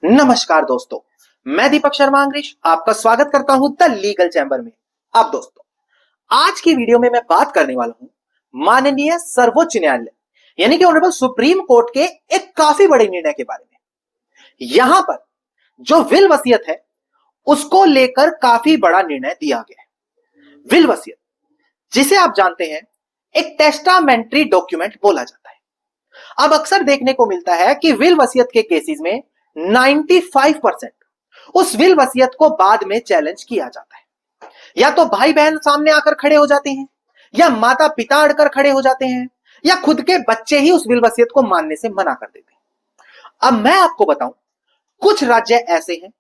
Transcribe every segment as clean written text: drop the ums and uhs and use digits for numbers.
नमस्कार दोस्तों, मैं दीपक शर्मा अंग्रेज आपका स्वागत करता हूं द लीगल चैम्बर में। अब दोस्तों, आज की वीडियो में मैं बात करने वाला हूं माननीय सर्वोच्च न्यायालय यानी कि ऑनरेबल सुप्रीम कोर्ट के एक काफी बड़े निर्णय के बारे में। यहां पर जो विल वसीयत है उसको लेकर काफी बड़ा निर्णय दिया गया है। विल वसीयत, जिसे आप जानते हैं, एक टेस्टामेंट्री डॉक्यूमेंट बोला जाता है। अब अक्सर देखने को मिलता है कि विल वसीयत के केसेस में 95% उस विल वसीयत को बाद में चैलेंज किया जाता है। या तो भाई बहन सामने आकर खड़े हो जाते हैं, या माता पिता अड़कर खड़े हो जाते हैं, या खुद के बच्चे ही उस विल वसीयत को मानने से मना कर देते हैं। अब मैं आपको बताऊं, कुछ राज्य ऐसे हैं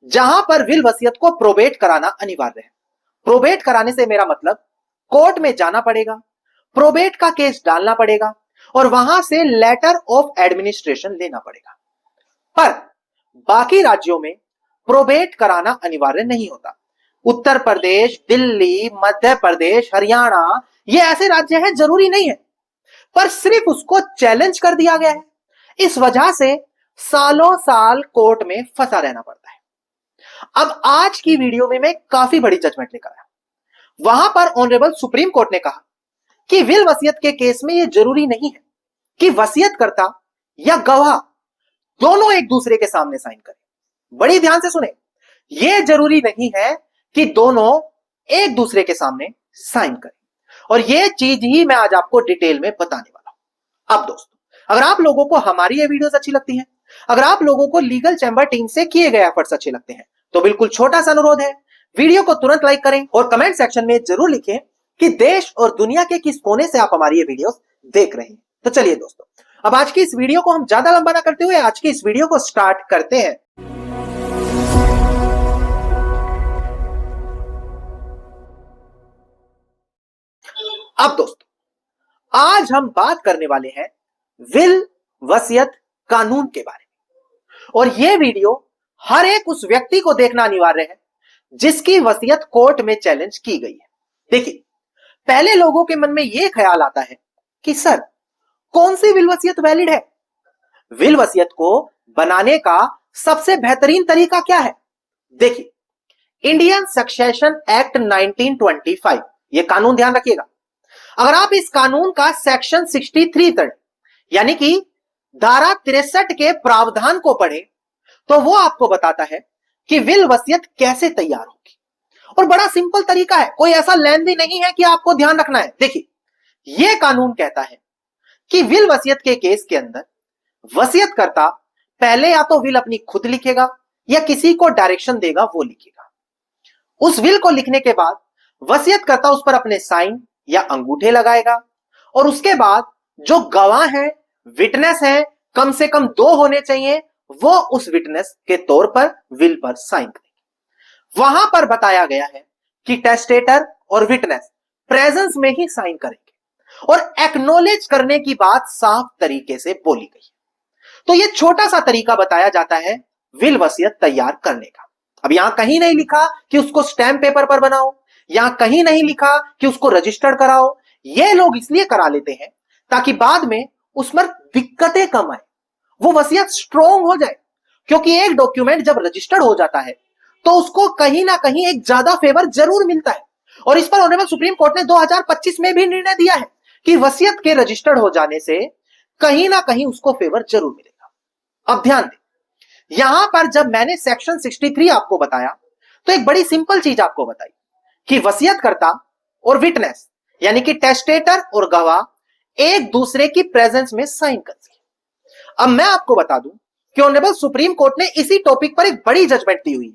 जहां पर विल वसीयत को प्रोबेट कराना अनिवार्य है। प्रोबेट कराने से मेरा मतलब कोर्ट में जाना पड़ेगा, प्रोबेट का केस डालना पड़ेगा और वहां से लेटर ऑफ एडमिनिस्ट्रेशन लेना पड़ेगा। पर बाकी राज्यों में प्रोबेट कराना अनिवार्य नहीं होता। उत्तर प्रदेश, दिल्ली, मध्य प्रदेश, हरियाणा, ये ऐसे राज्य हैं, जरूरी नहीं है, पर सिर्फ उसको चैलेंज कर दिया गया है। इस वजह से सालों साल कोर्ट में फंसा रहना पड़ता है। अब आज की वीडियो में मैं काफी बड़ी जजमेंट लेकर आया। वहां पर ऑनरेबल सुप्रीम कोर्ट ने कहा कि विल वसीयत के केस में यह जरूरी नहीं है कि वसीयतकर्ता या गवाह दोनों एक दूसरे के सामने साइन करें। बड़ी ध्यान से सुने, यह जरूरी नहीं है कि दोनों एक दूसरे के सामने साइन करें, और यह चीज ही मैं आज आपको डिटेल में बताने वाला हूं। अब दोस्तों, अगर आप लोगों को हमारी ये वीडियोस अच्छी लगती हैं, अगर आप लोगों को लीगल चैम्बर टीम से किए गए एफर्ट्स अच्छे लगते हैं, तो बिल्कुल छोटा सा अनुरोध है, वीडियो को तुरंत लाइक करें और कमेंट सेक्शन में जरूर लिखें कि देश और दुनिया के किस कोने से आप हमारी ये वीडियोस देख रहे हैं। तो चलिए दोस्तों, अब आज की इस वीडियो को हम ज्यादा लंबा ना करते हुए आज की इस वीडियो को स्टार्ट करते हैं। अब दोस्तों, आज हम बात करने वाले हैं विल वसीयत कानून के बारे में, और यह वीडियो हर एक उस व्यक्ति को देखना अनिवार्य है जिसकी वसीयत कोर्ट में चैलेंज की गई है। देखिए, पहले लोगों के मन में यह ख्याल आता है कि सर, कौन सी विल वसीयत वैलिड है? विल वसीयत को बनाने का सबसे बेहतरीन तरीका क्या है? देखिए, इंडियन सक्सेशन एक्ट 1925, यह कानून ध्यान रखिएगा। अगर आप इस कानून का सेक्शन 63 यानी कि धारा 63 के प्रावधान को पढ़ें तो वो आपको बताता है कि विल वसीयत कैसे तैयार होगी। और बड़ा सिंपल तरीका है, कोई ऐसा लेंदी नहीं है कि आपको ध्यान रखना है। देखिए, यह कानून कहता है कि विल वसीयत के केस के अंदर वसीयतकर्ता पहले या तो विल अपनी खुद लिखेगा या किसी को डायरेक्शन देगा वो लिखेगा। उस विल को लिखने के बाद वसीयतकर्ता उस पर अपने साइन या अंगूठे लगाएगा, और उसके बाद जो गवाह है, विटनेस है, कम से कम 2 होने चाहिए, वो उस विटनेस के तौर पर विल पर साइन करेंगे। वहां पर बताया गया है कि टेस्टेटर और विटनेस प्रेजेंस में ही साइन करेंगे, और एक्नॉलेज करने की बात साफ तरीके से बोली गई है। तो यह छोटा सा तरीका बताया जाता है विल वसीयत तैयार करने का। अब यहां कहीं नहीं लिखा कि उसको स्टैम्प पेपर पर बनाओ, यहां कहीं नहीं लिखा कि उसको रजिस्टर्ड कराओ। ये लोग इसलिए करा लेते हैं ताकि बाद में उसमें दिक्कतें कम आए, वो वसीयत स्ट्रॉन्ग हो जाए। क्योंकि एक डॉक्यूमेंट जब रजिस्टर्ड हो जाता है तो उसको कहीं ना कहीं एक ज्यादा फेवर जरूर मिलता है, और इस पर ऑनरेबल सुप्रीम कोर्ट ने 2025 में भी निर्णय दिया है कि वसीयत के रजिस्टर्ड हो जाने से कहीं ना कहीं उसको फेवर जरूर मिलेगा। अब ध्यान दें, यहां पर जब मैंने सेक्शन 63 आपको बताया तो एक बड़ी सिंपल चीज आपको बताई कि वसीयतकर्ता और विटनेस यानी कि टेस्टेटर और गवाह एक दूसरे की प्रेजेंस में साइन करते हैं। अब मैं आपको बता दूं कि ऑनरेबल सुप्रीम कोर्ट ने इसी टॉपिक पर एक बड़ी जजमेंट दी हुई है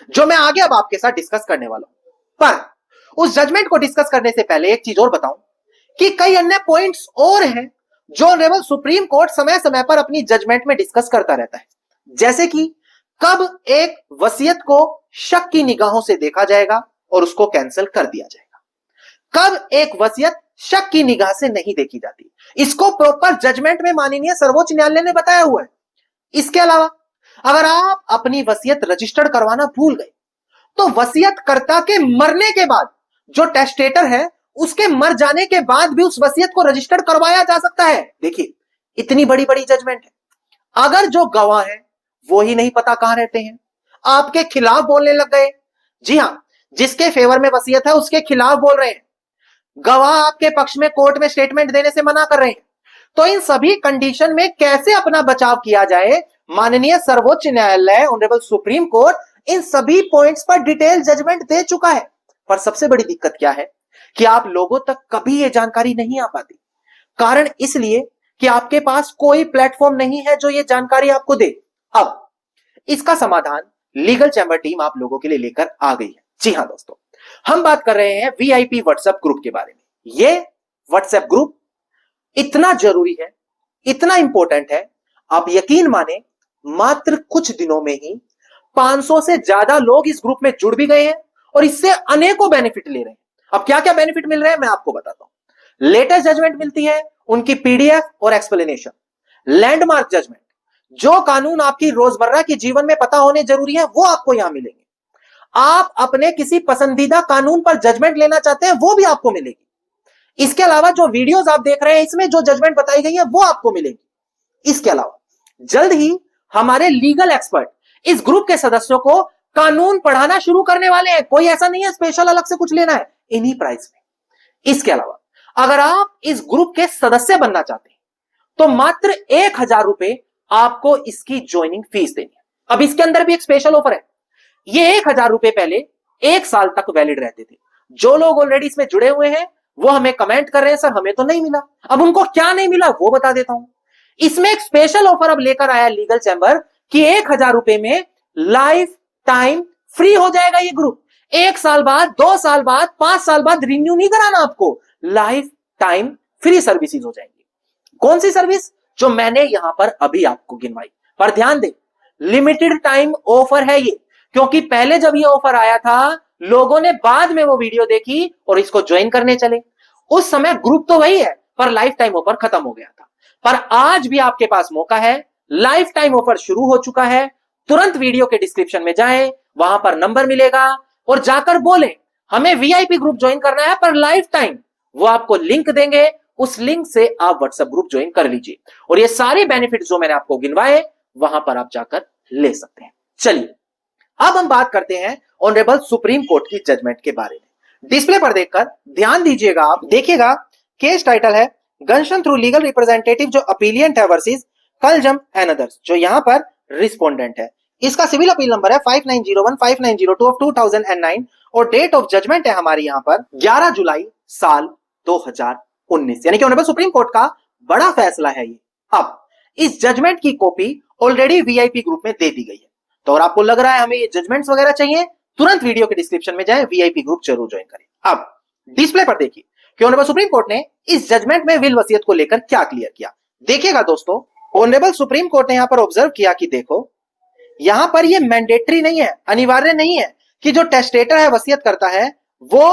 जो मैं आगे अब आपके साथ डिस्कस करने वाला हूं। पर उस जजमेंट को डिस्कस करने से पहले एक चीज और बताऊं कि कई अन्य पॉइंट्स और हैं जो ऑनरेबल सुप्रीम कोर्ट समय समय पर अपनी जजमेंट में डिस्कस करता रहता है। जैसे कि कब एक वसीयत को शक की निगाहों से देखा जाएगा और उसको कैंसिल कर दिया जाएगा, कब एक वसीयत शक की निगाह से नहीं देखी जाती, इसको प्रॉपर जजमेंट में माननीय सर्वोच्च न्यायालय ने बताया हुआ है। इसके अलावा अगर आप अपनी वसीयत रजिस्टर्ड करवाना भूल गए तो वसीयतकर्ता के मरने के बाद जो टेस्टेटर है उसके मर जाने के बाद भी उस वसीयत को रजिस्टर्ड करवाया जा सकता है। देखिए, इतनी बड़ी बड़ी जजमेंट है। अगर जो गवाह है वो ही नहीं पता कहां रहते हैं, आपके खिलाफ बोलने लग गए। जी हां, जिसके फेवर में वसीयत है उसके खिलाफ बोल रहे हैं, गवाह आपके पक्ष में कोर्ट में स्टेटमेंट देने से मना कर रहे हैं। तो इन सभी कंडीशन में कैसे अपना बचाव किया जाए, माननीय सर्वोच्च न्यायालय ऑनरेबल सुप्रीम कोर्ट इन सभी पॉइंट्स पर डिटेल जजमेंट दे चुका है। पर सबसे बड़ी दिक्कत क्या है कि आप लोगों तक कभी यह जानकारी नहीं आ पाती। कारण इसलिए कि आपके पास कोई प्लेटफॉर्म नहीं है जो यह जानकारी आपको दे। अब इसका समाधान लीगल चैंबर टीम आप लोगों के लिए लेकर आ गई है। जी हां दोस्तों, हम बात कर रहे हैं वीआईपी व्हाट्सएप ग्रुप के बारे में। यह व्हाट्सएप ग्रुप इतना जरूरी है, इतना इंपॉर्टेंट है, आप यकीन माने मात्र कुछ दिनों में ही 500 से ज्यादा लोग इस ग्रुप में जुड़ भी गए हैं और इससे अनेकों बेनिफिट ले रहे हैं। अब क्या क्या बेनिफिट मिल रहे हैं मैं आपको बताता हूं। लेटेस्ट जजमेंट मिलती है, उनकी पीडीएफ और एक्सप्लेनेशन, लैंडमार्क जजमेंट, जो कानून आपकी रोजमर्रा के जीवन में पता होने जरूरी है वो आपको यहां मिलेंगे। आप अपने किसी पसंदीदा कानून पर जजमेंट लेना चाहते हैं वो भी आपको मिलेगी। इसके अलावा जो वीडियोस आप देख रहे हैं इसमें जो जजमेंट बताई गई है वो आपको मिलेगी। इसके अलावा जल्द ही हमारे लीगल एक्सपर्ट इस ग्रुप के सदस्यों को कानून पढ़ाना शुरू करने वाले हैं। कोई ऐसा नहीं है स्पेशल अलग से कुछ लेना है, इन्हीं प्राइस में। इसके अलावा अगर आप इस ग्रुप के सदस्य बनना चाहते हैं तो मात्र 1000 रुपए आपको इसकी ज्वाइनिंग फीस देनी है। अब इसके अंदर भी एक स्पेशल ऑफर है। ये 1000 रुपए पहले 1 साल तक वैलिड रहते थे। जो लोग ऑलरेडी इसमें जुड़े हुए हैं वो हमें कमेंट कर रहे हैं, सर हमें तो नहीं मिला। अब उनको क्या नहीं मिला वो बता देता हूं। इसमें एक स्पेशल ऑफर अब लेकर आया लीगल चैंबर कि 1000 रुपए में लाइफ टाइम फ्री हो जाएगा ये ग्रुप। 1 साल बाद, 2 साल बाद, 5 साल बाद रिन्यू नहीं कराना आपको, लाइफ टाइम फ्री सर्विसेज हो जाएंगी। कौन सी सर्विस? जो मैंने यहां पर अभी आपको गिनवाई। पर ध्यान दें, लिमिटेड टाइम ऑफर है ये, क्योंकि पहले जब ये ऑफर आया था लोगों ने बाद में वो वीडियो देखी और इसको ज्वाइन करने चले। उस समय ग्रुप तो वही है पर लाइफ टाइम ऑफर खत्म हो गया था। पर आज भी आपके पास मौका है, लाइफ टाइम ऑफर शुरू हो चुका है। तुरंत वीडियो के डिस्क्रिप्शन में जाएं, वहां पर नंबर मिलेगा और जाकर बोले हमें वीआईपी ग्रुप ज्वाइन करना है पर लाइफ टाइम। वो आपको लिंक देंगे, उस लिंक से आप व्हाट्सएप ग्रुप ज्वाइन कर लीजिए और ये सारे बेनिफिट जो मैंने आपको गिनवाए वहां पर आप जाकर ले सकते हैं। चलिए अब हम बात करते हैं ऑनरेबल सुप्रीम कोर्ट की जजमेंट के बारे में। डिस्प्ले पर देखकर ध्यान दीजिएगा, आप देखिएगा केस टाइटल है गंशन थ्रू लीगल रिप्रेजेंटेटिव, जो अपीलियंट है वर्सेस कलजम एंड अदर्स, जो यहां पर रिस्पोंडेंट है। इसका सिविल अपील नंबर है 5901 5902 ऑफ 2009 और डेट ऑफ जजमेंट है हमारी यहां पर 11 जुलाई साल 2019, यानी कि ऑनरेबल सुप्रीम कोर्ट का बड़ा फैसला है ये। अब इस जजमेंट की कॉपी ऑलरेडी वीआईपी ग्रुप में दे दी गई है। तो और आपको लग रहा है हमें ये जजमेंट्स वगैरह चाहिए, तुरंत वीडियो के डिस्क्रिप्शन में जाएं, वीआईपी ग्रुप जरूर ज्वाइन करें। अब डिस्प्ले पर देखिए कि ऑनरेबल सुप्रीम कोर्ट ने इस जजमेंट में विल वसीयत को लेकर क्या क्लियर किया। देखिएगा दोस्तों, ऑनरेबल सुप्रीम कोर्ट ने यहां पर ऑब्जर्व किया कि देखो यहां पर ये मैंडेटरी नहीं है, अनिवार्य नहीं है कि जो टेस्टेटर है वसीयत करता है वो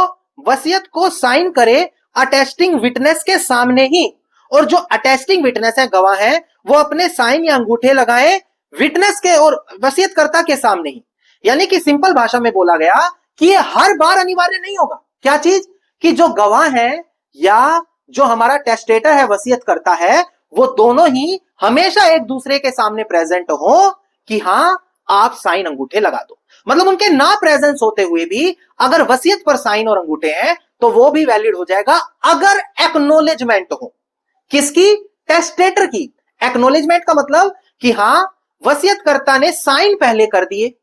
वसीयत को साइन करे अटेस्टिंग विटनेस के सामने ही, और जो अटेस्टिंग विटनेस है, गवाह है, वो अपने साइन या अंगूठे लगाए विटनेस के और वसीयतकर्ता के सामने ही। यानी कि सिंपल भाषा में बोला गया कि ये हर बार अनिवार्य नहीं होगा। क्या चीज? कि जो गवाह है या जो हमारा टेस्टेटर है वसीयत करता है वो दोनों ही हमेशा एक दूसरे के सामने प्रेजेंट हो कि हां आप साइन अंगूठे लगा दो। मतलब उनके ना प्रेजेंस होते हुए भी अगर वसीयत पर साइन और अंगूठे हैं तो वो भी वैलिड हो जाएगा अगर एक्नॉलेजमेंट हो। किसकी? टेस्टेटर की। एक्नॉलेजमेंट का मतलब कि हां वसीयतकर्ता ने साइन पहले कर दिए,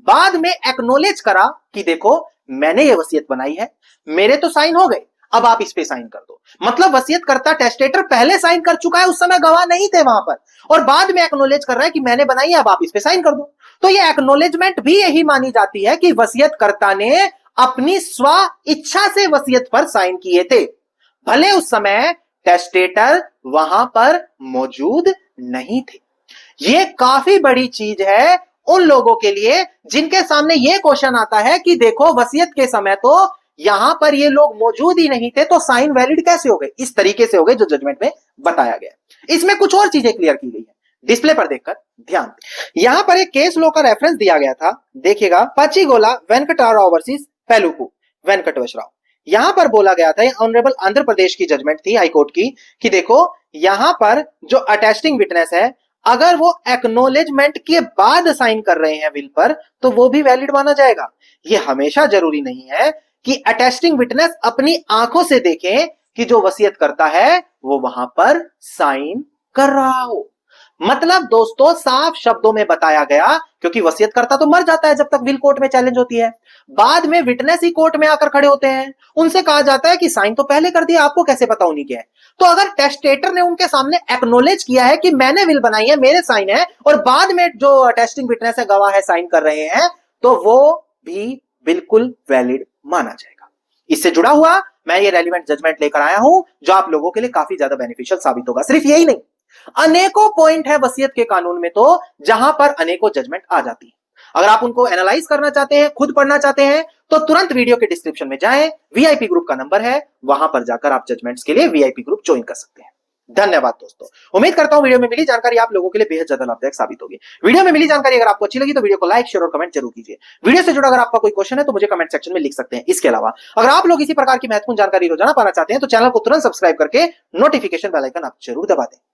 बाद में एक्नॉलेज करा कि देखो मैंने ये वसीयत बनाई है, मेरे तो साइन हो गए, अब आप इस पे साइन कर दो। मतलब वसीयतकर्ता टेस्टेटर पहले साइन कर चुका है, उस समय गवाह नहीं थे वहां पर, और बाद में एक्नॉलेज कर रहा है कि मैंने बनाई है, अब आप इस पे साइन कर दो। तो ये एक्नॉलेजमेंट भी यही मानी जाती है कि वसीयतकर्ता ने अपनी स्व इच्छा से वसीयत पर साइन किए थे, भले उस समय टेस्टेटर वहां पर मौजूद नहीं थे। ये काफी बड़ी चीज है उन लोगों के लिए जिनके सामने ये क्वेश्चन आता है कि देखो वसीयत के समय तो यहां पर ये लोग मौजूद ही नहीं थे, तो साइन वैलिड कैसे हो गए? इस तरीके से हो गए जो जजमेंट में बताया गया। इसमें कुछ और चीजें क्लियर की गई है, डिस्प्ले पर देखकर ध्यान। यहां पर एक केस लॉ का रेफरेंस दिया गया था, देखिएगा, पचिगोला वेंकटराव वर्सेस पेलुपु वेंकटेश्वर राव। यहां पर बोला गया था, ऑनरेबल आंध्र प्रदेश की जजमेंट थी हाईकोर्ट की, कि देखो यहां पर जो अटेस्टिंग विटनेस है अगर वो एक्नोलेजमेंट के बाद साइन कर रहे हैं विल पर तो वो भी वैलिड माना जाएगा। ये हमेशा जरूरी नहीं है कि अटेस्टिंग विटनेस अपनी आंखों से देखें कि जो वसीयत करता है वो वहां पर साइन कर रहा हो। मतलब दोस्तों साफ शब्दों में बताया गया, क्योंकि वसीयत करता तो मर जाता है जब तक विल कोर्ट में चैलेंज होती है, बाद में विटनेस ही कोर्ट में आकर खड़े होते हैं, उनसे कहा जाता है कि साइन तो पहले कर दिया, आपको कैसे पता उन्हीं के है। तो अगर टेस्टेटर ने उनके सामने एक्नोलेज किया है कि मैंने विल बनाई है, मेरे साइन है, और बाद में जो अटेस्टिंग विटनेस है, गवाह है, साइन कर रहे हैं, तो वो भी बिल्कुल वैलिड माना जाएगा। इससे जुड़ा हुआ मैं ये रेलिवेंट जजमेंट लेकर आया हूं जो आप लोगों के लिए काफी ज्यादा बेनिफिशियल साबित होगा। सिर्फ यही नहीं, अनेकों पॉइंट है वसीयत के कानून में तो जहां पर अनेकों जजमेंट आ जाती है। अगर आप उनको एनालाइज करना चाहते हैं, खुद पढ़ना चाहते हैं, तो तुरंत वीडियो के डिस्क्रिप्शन में जाएं, वीआईपी ग्रुप का नंबर है, वहां पर जाकर आप जजमेंट्स के लिए वीआईपी ग्रुप ज्वाइन कर सकते हैं। धन्यवाद दोस्तों। उम्मीद करता हूं वीडियो में मिली जानकारी आप लोगों के लिए बेहद ज्यादा लाभदायक साबित होगी। वीडियो में मिली जानकारी अगर आपको अच्छी लगी तो वीडियो को लाइक, शेयर और कमेंट जरूर कीजिए। वीडियो से जुड़ा अगर आपका कोई क्वेश्चन है तो मुझे कमेंट सेक्शन में लिख सकते हैं। इसके अलावा अगर आप लोग इसी प्रकार की महत्वपूर्ण जानकारी रोजाना पाना चाहते हैं तो चैनल को तुरंत सब्सक्राइब करके नोटिफिकेशन बेल आइकन आप जरूर दबा दें।